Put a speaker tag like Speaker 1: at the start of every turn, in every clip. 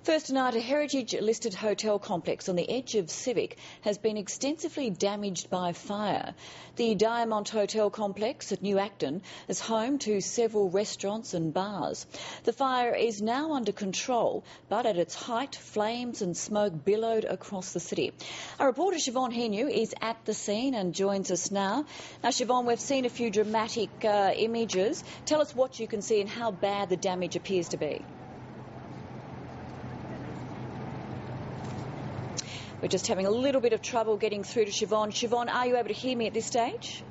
Speaker 1: First tonight, a heritage-listed hotel complex on the edge of Civic has been extensively damaged by fire. The Diamant Hotel complex at New Acton is home to several restaurants and bars. The fire is now under control, but at its height, flames and smoke billowed across the city. Our reporter Siobhan Henu is at the scene and joins us now. Now, Siobhan, we've seen a few dramatic images. Tell us what you can see and how bad the damage appears to be. We're just having a little bit of trouble getting through to Siobhan. Siobhan, are you able to hear me at this stage?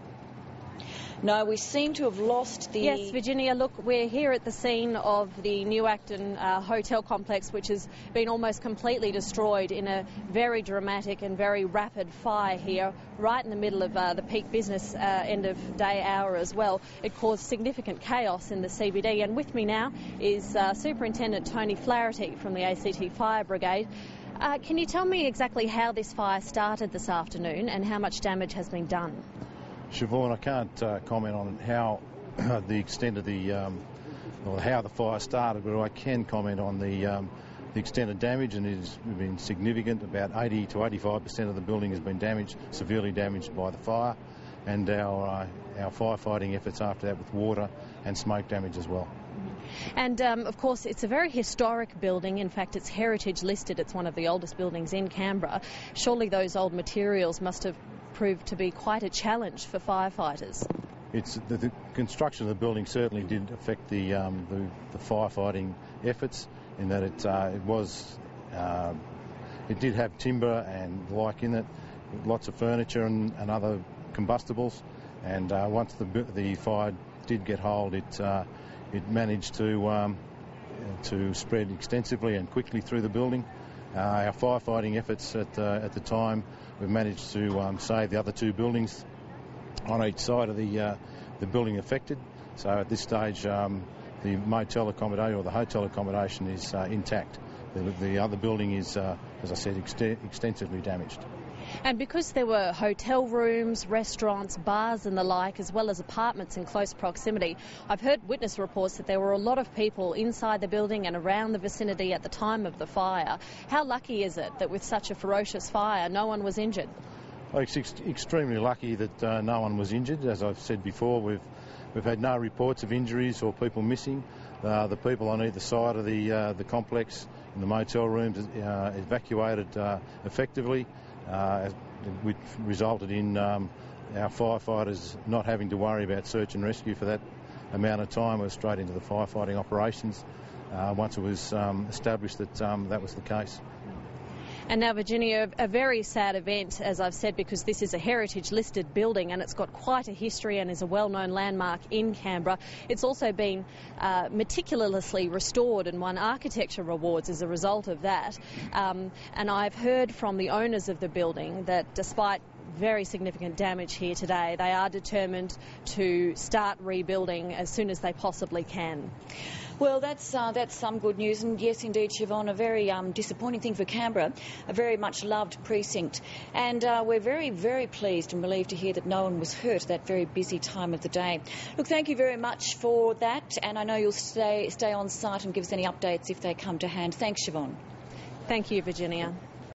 Speaker 1: No, we seem to have lost the...
Speaker 2: Yes, Virginia, look, we're here at the scene of the New Acton hotel complex, which has been almost completely destroyed in a very dramatic and very rapid fire here, right in the middle of the peak business end of day hour as well. It caused significant chaos in the CBD, and with me now is Superintendent Tony Flaherty from the ACT Fire Brigade. Can you tell me exactly how this fire started this afternoon and how much damage has been done?
Speaker 3: Siobhan, I can't comment on how the extent of the or how the fire started, but I can comment on the extent of damage, and it has been significant. About 80 to 85% of the building has been damaged, severely damaged by the fire, and our firefighting efforts after that with water and smoke damage as well.
Speaker 2: And of course it's a very historic building. In fact, it's heritage listed. It's one of the oldest buildings in Canberra. Surely those old materials must have proved to be quite a challenge for firefighters.
Speaker 3: It's the construction of the building certainly did affect the firefighting efforts, in that it did have timber and like in it, lots of furniture and other combustibles, and once the fire did get hold, it managed to spread extensively and quickly through the building. Our firefighting efforts at the time, we've managed to save the other two buildings on each side of the building affected. So at this stage, the motel accommodation or the hotel accommodation is intact. The other building is, as I said, extensively damaged.
Speaker 2: And because there were hotel rooms, restaurants, bars and the like, as well as apartments in close proximity, I've heard witness reports that there were a lot of people inside the building and around the vicinity at the time of the fire. How lucky is it that with such a ferocious fire no one was injured?
Speaker 3: Well, it's extremely lucky that no one was injured. As I've said before, we've had no reports of injuries or people missing. The people on either side of the complex in the motel rooms evacuated effectively, which resulted in our firefighters not having to worry about search and rescue for that amount of time. We were straight into the firefighting operations once it was established that that was the case.
Speaker 2: And now, Virginia, a very sad event, as I've said, because this is a heritage-listed building and it's got quite a history and is a well-known landmark in Canberra. It's also been meticulously restored and won architecture awards as a result of that. And I've heard from the owners of the building that despite very significant damage here today, they are determined to start rebuilding as soon as they possibly can.
Speaker 1: Well, that's some good news, and yes, indeed, Siobhan, a very disappointing thing for Canberra, a very much loved precinct, and we're very, very pleased and relieved to hear that no one was hurt at that very busy time of the day. Look, thank you very much for that, and I know you'll stay on site and give us any updates if they come to hand. Thanks, Siobhan.
Speaker 2: Thank you, Virginia.